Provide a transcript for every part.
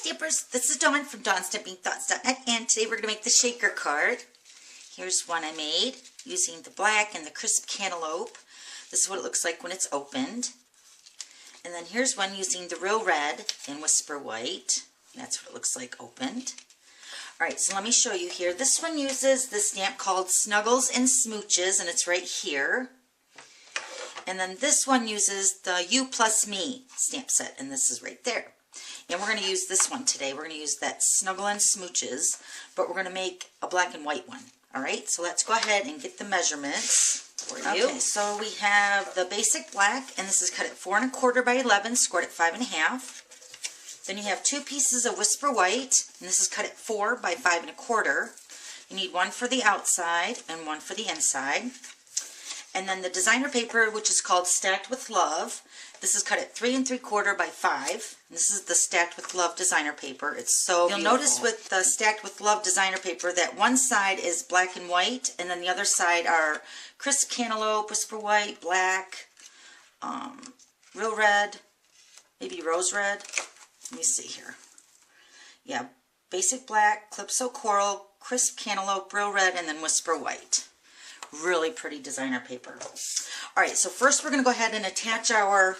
Stampers, this is Dawn from DawnStampingThoughts.net, and today we're going to make the shaker card. Here's one I made using the black and the crisp cantaloupe. This is what it looks like when it's opened. And then here's one using the real red and whisper white. That's what it looks like opened. Alright, so let me show you here. This one uses the stamp called Snuggles and Smooches, and it's right here. And then this one uses the You Plus Me stamp set, and this is right there. And we're going to use this one today. We're going to use that Snuggle and Smooches, but we're going to make a black and white one. Alright, so let's go ahead and get the measurements for you. Okay, so we have the basic black, and this is cut at 4 1/4 by 11, scored at 5 1/2. Then you have 2 pieces of whisper white, and this is cut at 4 by 5 1/4. You need one for the outside and one for the inside. And then the designer paper, which is called Stacked with Love. This is cut at 3 3/4 by 5. And this is the Stacked with Love designer paper. It's so beautiful. You'll notice with the Stacked with Love designer paper that one side is black and white, and then the other side are crisp cantaloupe, whisper white, black, real red, maybe rose red. Let me see here. Yeah, basic black, Calypso coral, crisp cantaloupe, real red, and then whisper white. Really pretty designer paper. Alright, so first we're going to go ahead and attach our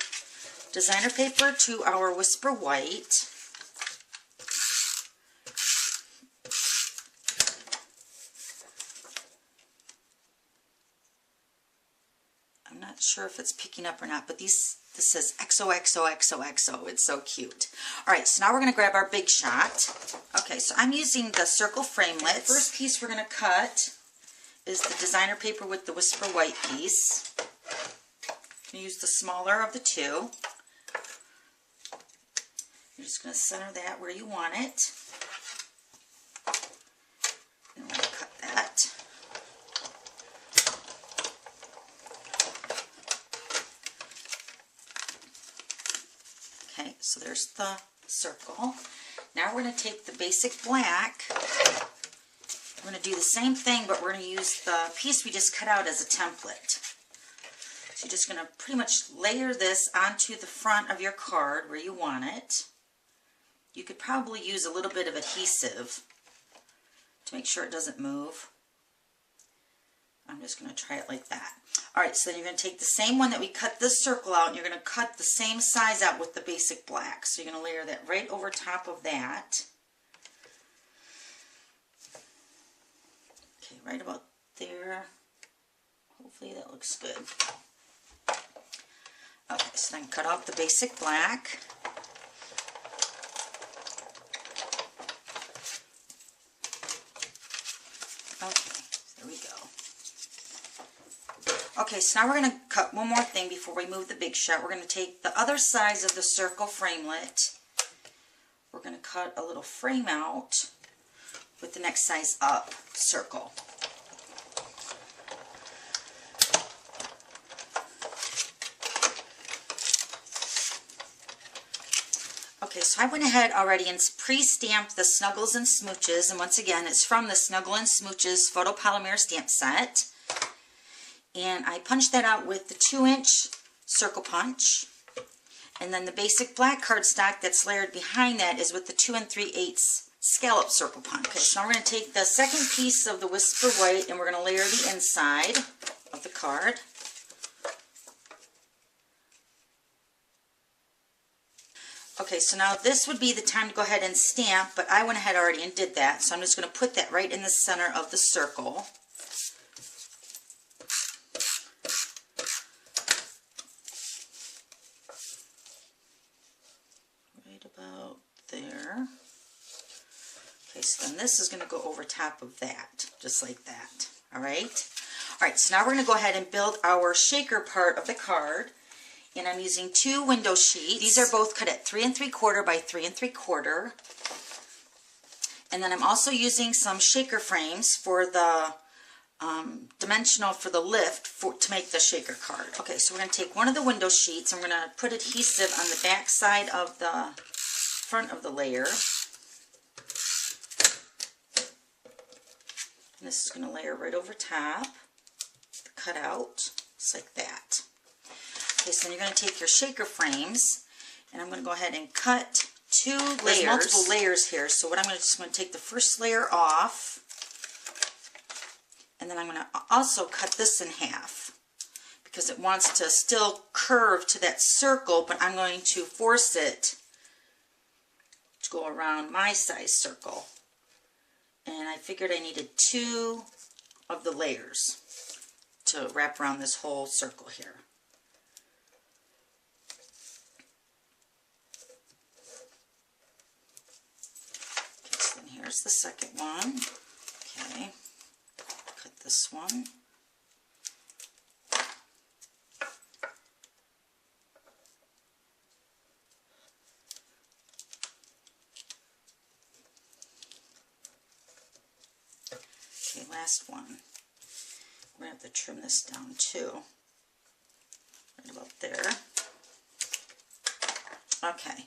designer paper to our whisper white. I'm not sure if it's picking up or not, but this says XOXOXOXO. It's so cute. Alright, so now we're going to grab our big shot. Okay, so I'm using the circle framelits. The first piece we're going to cut is the designer paper with the whisper white piece. I'm going to use the smaller of the two. You're just going to center that where you want it. And we're going to cut that. Okay, so there's the circle. Now we're going to take the basic black. We're going to do the same thing, but we're going to use the piece we just cut out as a template. So you're just going to pretty much layer this onto the front of your card where you want it. You could probably use a little bit of adhesive to make sure it doesn't move. I'm just going to try it like that. Alright, so then you're going to take the same one that we cut this circle out, and you're going to cut the same size out with the basic black. So you're going to layer that right over top of that. Okay, right about there. Hopefully that looks good. Okay, so then cut out the basic black. Okay, there we go. Okay, so now we're going to cut one more thing before we move the big shot. We're going to take the other size of the circle framelit. We're going to cut a little frame out with the next size up circle. Okay, so I went ahead already and pre-stamped the Snuggles and Smooches, and once again it's from the Snuggle and Smooches photopolymer stamp set. And I punched that out with the 2-inch circle punch. And then the basic black cardstock that's layered behind that is with the 2 3/8 scallop circle punch. Okay, so now we're going to take the second piece of the whisper white and we're going to layer the inside of the card. Okay, so now this would be the time to go ahead and stamp, but I went ahead already and did that, so I'm just going to put that right in the center of the circle. Right about there. Okay, so then this is going to go over top of that, just like that. Alright? Alright, so now we're going to go ahead and build our shaker part of the card. And I'm using 2 window sheets. These are both cut at 3 3/4 by 3 3/4. And then I'm also using some shaker frames for the dimensional for the lift to make the shaker card. Okay, so we're going to take one of the window sheets and we're going to put adhesive on the back side of the front of the layer. And this is going to layer right over top, the cutout, just like that. Okay, so then you're going to take your shaker frames, and I'm going to go ahead and cut two layers. There's multiple layers here, so what I'm just going to take the first layer off, and then I'm going to also cut this in half because it wants to still curve to that circle, but I'm going to force it to go around my size circle. And I figured I needed 2 of the layers to wrap around this whole circle here. Okay, so then here's the second one. Okay, cut this one. Okay, last one. We're going to have to trim this down too. Right about there. Okay.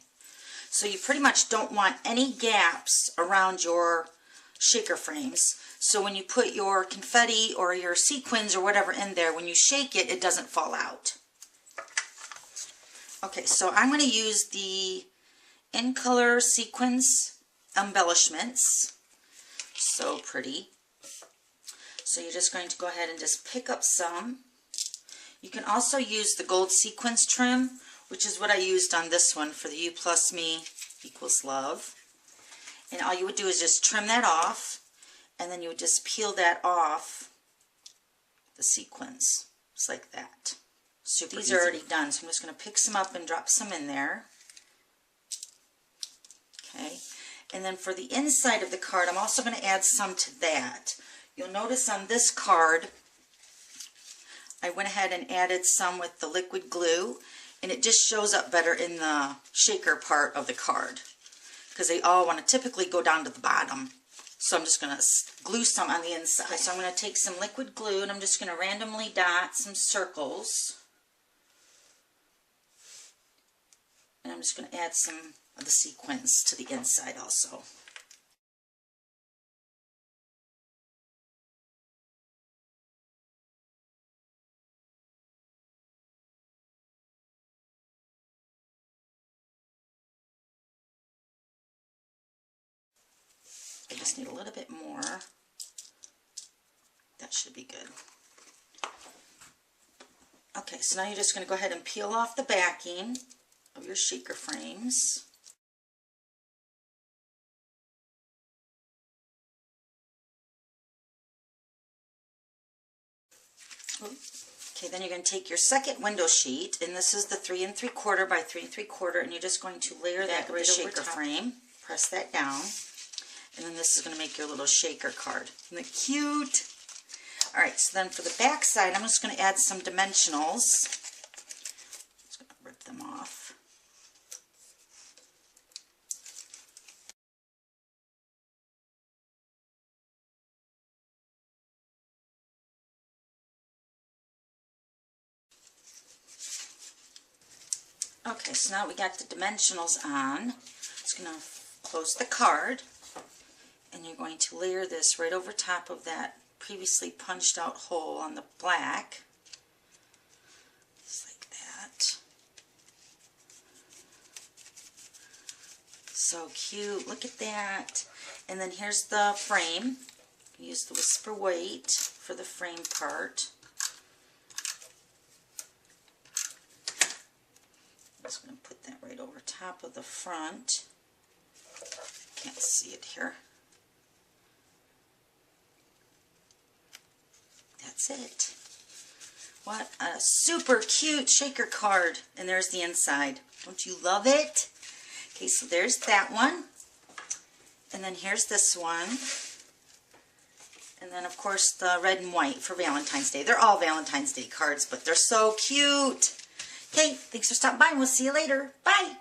So you pretty much don't want any gaps around your shaker frames. So when you put your confetti or your sequins or whatever in there, when you shake it, it doesn't fall out. Okay, so I'm going to use the In Color Sequins embellishments. So pretty. So you're just going to go ahead and just pick up some. You can also use the gold sequins trim, which is what I used on this one for the You Plus Me Equals Love. And all you would do is just trim that off, and then you would just peel that off the sequins, just like that. So these are already done, so I'm just going to pick some up and drop some in there. Okay, and then for the inside of the card, I'm also going to add some to that. You'll notice on this card, I went ahead and added some with the liquid glue, and it just shows up better in the shaker part of the card because they all want to typically go down to the bottom. So I'm just going to glue some on the inside. So I'm going to take some liquid glue and I'm just going to randomly dot some circles. And I'm just going to add some of the sequins to the inside also. I just need a little bit more. That should be good. Okay, so now you're just going to go ahead and peel off the backing of your shaker frames. Okay, then you're going to take your second window sheet, and this is the 3 3/4 by 3 3/4, and you're just going to layer that with the shaker frame. Press that down. And then this is going to make your little shaker card. Isn't it cute? Alright, so then for the back side, I'm just going to add some dimensionals. Just going to rip them off. Okay, so now we got the dimensionals on. Just going to close the card. And you're going to layer this right over top of that previously punched out hole on the black. Just like that. So cute. Look at that. And then here's the frame. Use the Whisper White for the frame part. I'm just going to put that right over top of the front. Can't see it here. That's it. What a super cute shaker card. And there's the inside. Don't you love it? Okay, so there's that one. And then here's this one. And then, of course, the red and white for Valentine's Day. They're all Valentine's Day cards, but they're so cute. Okay, thanks for stopping by, and we'll see you later. Bye.